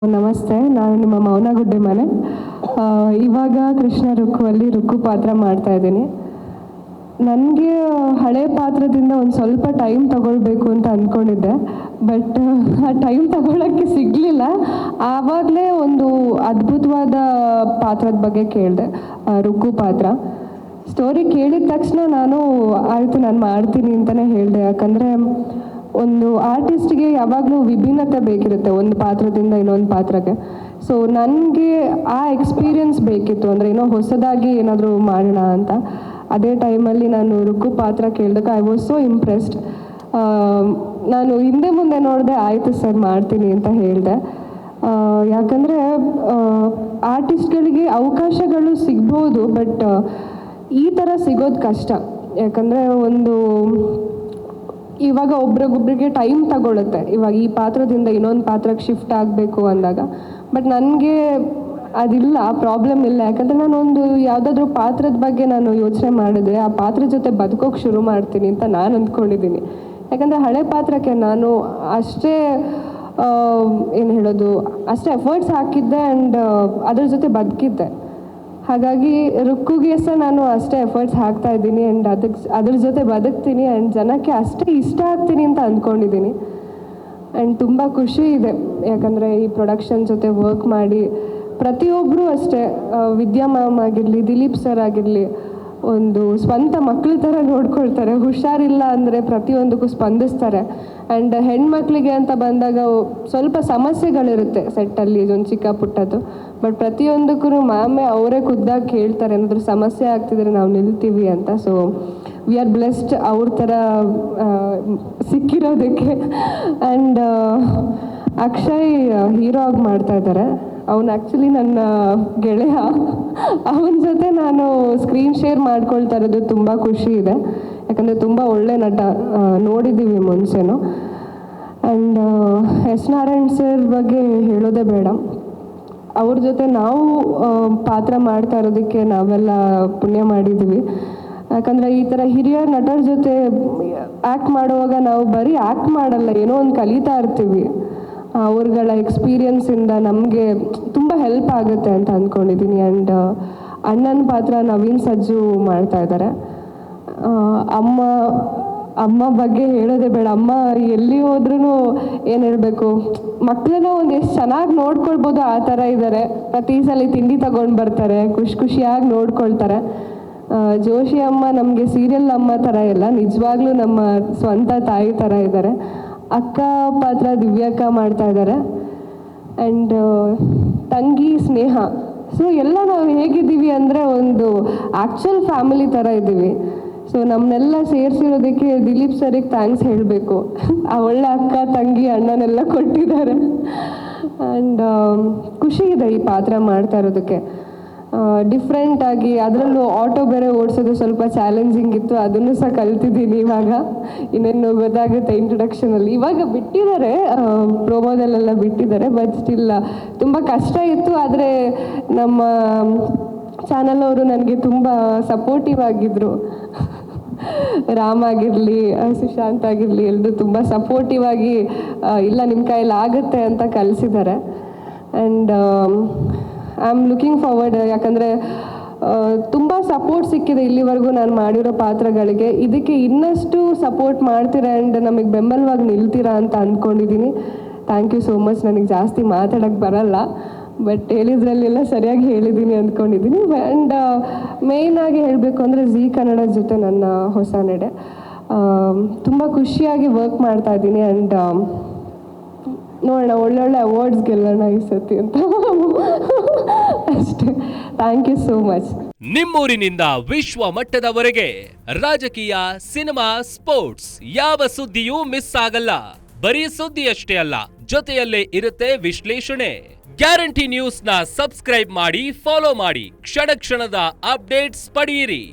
ನಮಸ್ತೆ, ನಾನು ನಿಮ್ಮ ಮೌನಗುಡ್ಡೆ ಮನೆ. ಇವಾಗ ಕೃಷ್ಣ ರುಕ್ಕುವಲ್ಲಿ ರುಕ್ಕು ಪಾತ್ರ ಮಾಡ್ತಾ ಇದ್ದೀನಿ. ನನಗೆ ಹಳೆ ಪಾತ್ರದಿಂದ ಒಂದು ಸ್ವಲ್ಪ ಟೈಮ್ ತಗೊಳ್ಬೇಕು ಅಂತ ಅಂದ್ಕೊಂಡಿದ್ದೆ, ಬಟ್ ಆ ಟೈಮ್ ತಗೊಳ್ಳೋಕ್ಕೆ ಸಿಗಲಿಲ್ಲ. ಆವಾಗಲೇ ಒಂದು ಅದ್ಭುತವಾದ ಪಾತ್ರದ ಬಗ್ಗೆ ಕೇಳಿದೆ, ರುಕ್ಕು ಪಾತ್ರ. ಸ್ಟೋರಿ ಕೇಳಿದ ತಕ್ಷಣ ನಾನು ಆಯಿತು ನಾನು ಮಾಡ್ತೀನಿ ಅಂತಲೇ ಹೇಳಿದೆ. ಯಾಕಂದರೆ ಒಂದು ಆರ್ಟಿಸ್ಟ್ಗೆ ಯಾವಾಗಲೂ ವಿಭಿನ್ನತೆ ಬೇಕಿರುತ್ತೆ ಒಂದು ಪಾತ್ರದಿಂದ ಇನ್ನೊಂದು ಪಾತ್ರಕ್ಕೆ. ಸೊ ನನಗೆ ಆ ಎಕ್ಸ್ಪೀರಿಯನ್ಸ್ ಬೇಕಿತ್ತು, ಅಂದರೆ ಏನೋ ಹೊಸದಾಗಿ ಏನಾದರೂ ಮಾಡೋಣ ಅಂತ. ಅದೇ ಟೈಮಲ್ಲಿ ನಾನು ರುಕ್ಕು ಪಾತ್ರ ಕೇಳಿದಾಗ ಐ ವಾಸ್ ಸೋ ಇಂಪ್ರೆಸ್ಡ್. ನಾನು ಹಿಂದೆ ಮುಂದೆ ನೋಡಿದೆ, ಆಯಿತು ಸರ್ ಮಾಡ್ತೀನಿ ಅಂತ ಹೇಳಿದೆ. ಯಾಕಂದರೆ ಆರ್ಟಿಸ್ಟ್ಗಳಿಗೆ ಅವಕಾಶಗಳು ಸಿಗ್ಬೋದು, ಬಟ್ ಈ ಥರ ಸಿಗೋದು ಕಷ್ಟ. ಯಾಕಂದರೆ ಇವಾಗ ಒಬ್ರಿಗೊಬ್ರಿಗೆ ಟೈಮ್ ತಗೊಳುತ್ತೆ. ಇವಾಗ ಈ ಪಾತ್ರದಿಂದ ಇನ್ನೊಂದು ಪಾತ್ರಕ್ಕೆ ಶಿಫ್ಟ್ ಆಗಬೇಕು ಅಂದಾಗ, ಬಟ್ ನನಗೆ ಅದಿಲ್ಲ, ಪ್ರಾಬ್ಲಮ್ ಇಲ್ಲ. ಯಾಕಂದರೆ ನಾನೊಂದು ಯಾವುದಾದ್ರೂ ಪಾತ್ರದ ಬಗ್ಗೆ ನಾನು ಯೋಚನೆ ಮಾಡಿದ್ರೆ ಆ ಪಾತ್ರದ ಜೊತೆ ಬದುಕೋಕೆ ಶುರು ಮಾಡ್ತೀನಿ ಅಂತ ನಾನು ಅಂದ್ಕೊಂಡಿದ್ದೀನಿ. ಯಾಕಂದರೆ ಹಳೆ ಪಾತ್ರಕ್ಕೆ ನಾನು ಅಷ್ಟೇ ಏನು ಹೇಳೋದು, ಅಷ್ಟೇ ಎಫರ್ಟ್ಸ್ ಹಾಕಿದ್ದೆ ಆ್ಯಂಡ್ ಅದ್ರ ಜೊತೆ ಬದುಕಿದ್ದೆ. ಹಾಗಾಗಿ ರುಕ್ಕುಗೆ ಸಹ ನಾನು ಅಷ್ಟೇ ಎಫರ್ಟ್ಸ್ ಹಾಕ್ತಾ ಇದ್ದೀನಿ ಆ್ಯಂಡ್ ಅದ್ರ ಜೊತೆ ಬದುಕ್ತೀನಿ ಆ್ಯಂಡ್ ಜನಕ್ಕೆ ಅಷ್ಟೇ ಇಷ್ಟ ಆಗ್ತೀನಿ ಅಂತ ಅಂದ್ಕೊಂಡಿದ್ದೀನಿ. ಆ್ಯಂಡ್ ತುಂಬ ಖುಷಿ ಇದೆ, ಯಾಕಂದರೆ ಈ ಪ್ರೊಡಕ್ಷನ್ ಜೊತೆ ವರ್ಕ್ ಮಾಡಿ ಪ್ರತಿಯೊಬ್ಬರೂ ಅಷ್ಟೇ, ವಿದ್ಯಾ ಮ್ಯಾಮ್ ಆಗಿರಲಿ, ದಿಲೀಪ್ ಸರ್ ಆಗಿರಲಿ, ಒಂದು ಸ್ವಂತ ಮಕ್ಕಳ ಥರ ನೋಡ್ಕೊಳ್ತಾರೆ. ಹುಷಾರಿಲ್ಲ ಅಂದರೆ ಪ್ರತಿಯೊಂದಕ್ಕೂ ಸ್ಪಂದಿಸ್ತಾರೆ. ಆ್ಯಂಡ್ ಹೆಣ್ಮಕ್ಳಿಗೆ ಅಂತ ಬಂದಾಗ ಸ್ವಲ್ಪ ಸಮಸ್ಯೆಗಳಿರುತ್ತೆ ಸೆಟ್ಟಲ್ಲಿ, ಒಂದು ಚಿಕ್ಕ ಪುಟ್ಟದ್ದು, ಬಟ್ ಪ್ರತಿಯೊಂದಕ್ಕೂ ಮ್ಯಾಮೇ ಅವರೇ ಖುದ್ದಾಗಿ ಕೇಳ್ತಾರೆ, ಏನಾದರೂ ಸಮಸ್ಯೆ ಆಗ್ತಿದ್ರೆ ನಾವು ನಿಲ್ತೀವಿ ಅಂತ. ಸೊ ವಿ ಆರ್ ಬ್ಲೆಸ್ಡ್ ಅವ್ರ ಥರ ಸಿಕ್ಕಿರೋದಕ್ಕೆ. ಆ್ಯಂಡ್ ಅಕ್ಷಯ್ ಹೀರೋ ಆಗಿ ಮಾಡ್ತಾ ಇದ್ದಾರೆ. ಅವನು ಆ್ಯಕ್ಚುಲಿ ನನ್ನ ಗೆಳೆಯ. ಅವನ ಜೊತೆ ನಾನು ಸ್ಕ್ರೀನ್ ಶೇರ್ ಮಾಡ್ಕೊಳ್ತಾ ಇರೋದು ತುಂಬ ಖುಷಿ ಇದೆ. ಯಾಕಂದರೆ ತುಂಬ ಒಳ್ಳೆ ನಟ, ನೋಡಿದ್ದೀವಿ ಮುಂಚೆನೂ. ಆ್ಯಂಡ್ ಎಸ್ ನಾರಾಯಣ್ ಸರ್ ಬಗ್ಗೆ ಹೇಳೋದೇ ಬೇಡ. ಅವ್ರ ಜೊತೆ ನಾವು ಪಾತ್ರ ಮಾಡ್ತಾ ಇರೋದಕ್ಕೆ ನಾವೆಲ್ಲ ಪುಣ್ಯ ಮಾಡಿದ್ದೀವಿ. ಯಾಕಂದರೆ ಈ ಥರ ಹಿರಿಯ ನಟರ ಜೊತೆ ಆ್ಯಕ್ಟ್ ಮಾಡುವಾಗ ನಾವು ಬರೀ ಆ್ಯಕ್ಟ್ ಮಾಡಲ್ಲ, ಏನೋ ಒಂದು ಕಲಿತಾ ಇರ್ತೀವಿ. ಅವ್ರಗಳ ಎಕ್ಸ್ಪೀರಿಯನ್ಸಿಂದ ನಮಗೆ ತುಂಬ ಹೆಲ್ಪ್ ಆಗುತ್ತೆ ಅಂತ ಅಂದ್ಕೊಂಡಿದ್ದೀನಿ. ಆ್ಯಂಡ್ ಅಣ್ಣನ ಪಾತ್ರ ನವೀನ್ ಸಜ್ಜು ಮಾಡ್ತಾ ಇದ್ದಾರೆ. ಅಮ್ಮ ಬಗ್ಗೆ ಹೇಳೋದೇ ಬೇಡ. ಅಮ್ಮ ಎಲ್ಲಿ ಹೋದ್ರೂ ಏನು ಹೇಳಬೇಕು, ಮಕ್ಕಳನ್ನ ಒಂದು ಎಷ್ಟು ಚೆನ್ನಾಗಿ ನೋಡ್ಕೊಳ್ಬೋದು ಆ ಥರ ಇದ್ದಾರೆ. ಪ್ರತಿ ಸಲ ತಿಂಡಿ ತಗೊಂಡು ಬರ್ತಾರೆ, ಖುಷಿಯಾಗಿ ನೋಡ್ಕೊಳ್ತಾರೆ. ಜೋಶಿ ಅಮ್ಮ ನಮಗೆ ಸೀರಿಯಲ್ ಅಮ್ಮ ಥರ ಇಲ್ಲ, ನಿಜವಾಗ್ಲೂ ನಮ್ಮ ಸ್ವಂತ ತಾಯಿ ಥರ ಇದ್ದಾರೆ. ಅಕ್ಕ ಪಾತ್ರ ದಿವ್ಯಕ್ಕ ಮಾಡ್ತಾ ಇದ್ದಾರೆ. ಆ್ಯಂಡ್ ತಂಗಿ ಸ್ನೇಹ. ಸೊ ಎಲ್ಲ ನಾವು ಹೇಗಿದ್ದೀವಿ ಅಂದರೆ ಒಂದು ಆ್ಯಕ್ಚುಯಲ್ ಫ್ಯಾಮಿಲಿ ಥರ ಇದ್ದೀವಿ. ಸೊ ನಮ್ಮನ್ನೆಲ್ಲ ಸೇರಿಸಿರೋದಕ್ಕೆ ದಿಲೀಪ್ ಸರಿಗೆ ಥ್ಯಾಂಕ್ಸ್ ಹೇಳಬೇಕು. ಆ ಒಳ್ಳೆ ಅಕ್ಕ ತಂಗಿ ಅಣ್ಣನೆಲ್ಲ ಕೊಟ್ಟಿದ್ದಾರೆ. ಆ್ಯಂಡ್ ಖುಷಿ ಇದೆ ಈ ಪಾತ್ರ ಮಾಡ್ತಾ ಇರೋದಕ್ಕೆ. ಡಿಫ್ರೆಂಟಾಗಿ, ಅದರಲ್ಲೂ ಆಟೋ ಬೇರೆ ಓಡಿಸೋದು ಸ್ವಲ್ಪ ಚಾಲೆಂಜಿಂಗ್ ಇತ್ತು, ಅದನ್ನು ಸಹ ಕಲ್ತಿದ್ದೀನಿ ಇವಾಗ. ಇನ್ನೇನು ಗೊತ್ತಾಗುತ್ತೆ ಇಂಟ್ರೊಡಕ್ಷನಲ್ಲಿ. ಇವಾಗ ಬಿಟ್ಟಿದ್ದಾರೆ, ಪ್ರೋಮೋದಲ್ಲೆಲ್ಲ ಬಿಟ್ಟಿದ್ದಾರೆ, ಬಟ್ ಸ್ಟಿಲ್ ತುಂಬ ಕಷ್ಟ ಇತ್ತು. ಆದರೆ ನಮ್ಮ ಚಾನಲ್ ಅವರು ನನಗೆ ತುಂಬ ಸಪೋರ್ಟಿವ್ ಆಗಿದ್ದರು. ರಾಮ್ ಆಗಿರಲಿ, ಸುಶಾಂತ್ ಆಗಿರಲಿ, ಎಲ್ಲರೂ ತುಂಬ ಸಪೋರ್ಟಿವ್ ಆಗಿ ಇಲ್ಲ ನಿಮ್ಮ ಕೈಯಲ್ಲಿ ಆಗುತ್ತೆ ಅಂತ ಕಲಿಸಿದ್ದಾರೆ. And I am looking forward. ಯಾಕಂದರೆ ತುಂಬ ಸಪೋರ್ಟ್ ಸಿಕ್ಕಿದೆ ಇಲ್ಲಿವರೆಗೂ ನಾನು ಮಾಡಿರೋ ಪಾತ್ರಗಳಿಗೆ. ಇದಕ್ಕೆ ಇನ್ನಷ್ಟು ಸಪೋರ್ಟ್ ಮಾಡ್ತೀರಾ ಆ್ಯಂಡ್ ನಮಗೆ ಬೆಂಬಲವಾಗಿ ನಿಲ್ತೀರಾ ಅಂತ ಅಂದ್ಕೊಂಡಿದ್ದೀನಿ. Thank you so much. ನನಗೆ ಜಾಸ್ತಿ ಮಾತಾಡೋಕ್ಕೆ ಬರಲ್ಲ, ಬಟ್ ಹೇಳಿದ್ರಲ್ಲೆಲ್ಲ ಸರಿಯಾಗಿ ಹೇಳಿದ್ದೀನಿ ಅಂದ್ಕೊಂಡಿದ್ದೀನಿ. ಆ್ಯಂಡ್ ಮೇಯ್ನಾಗಿ ಹೇಳಬೇಕು ಅಂದರೆ ಜೀ ಕನ್ನಡ ಜೊತೆ ನನ್ನ ಹೊಸ ನಡೆ. ತುಂಬ ಖುಷಿಯಾಗಿ ವರ್ಕ್ ಮಾಡ್ತಾ ಇದ್ದೀನಿ. ಆ್ಯಂಡ್ ನೋಡೋಣ, ಒಳ್ಳೊಳ್ಳೆ ಅವಾರ್ಡ್ಸ್ ಗೆಲ್ಲೋಣ ಈ ಸತಿ ಅಂತ ಅಷ್ಟೇ. Thank you so much. ನಿಮ್ಮೂರಿನಿಂದ ವಿಶ್ವ ಮಟ್ಟದವರೆಗೆ ರಾಜಕೀಯ, ಸಿನಿಮಾ, ಸ್ಪೋರ್ಟ್ಸ್ ಯಾವ ಸುದ್ದಿಯೂ ಮಿಸ್ ಆಗಲ್ಲ. ಬರೀ ಸುದ್ದಿಯಷ್ಟೇ ಅಲ್ಲ, ಜೊತೆಯಲ್ಲೇ ಇರುತ್ತೆ ವಿಶ್ಲೇಷಣೆ. ಗ್ಯಾರಂಟಿ ನ್ಯೂಸ್ ನ ಸಬ್ಸ್ಕ್ರೈಬ್ ಮಾಡಿ, ಫಾಲೋ ಮಾಡಿ, ಕ್ಷಣ ಕ್ಷಣದ ಅಪ್ಡೇಟ್ಸ್ ಪಡೆಯಿರಿ.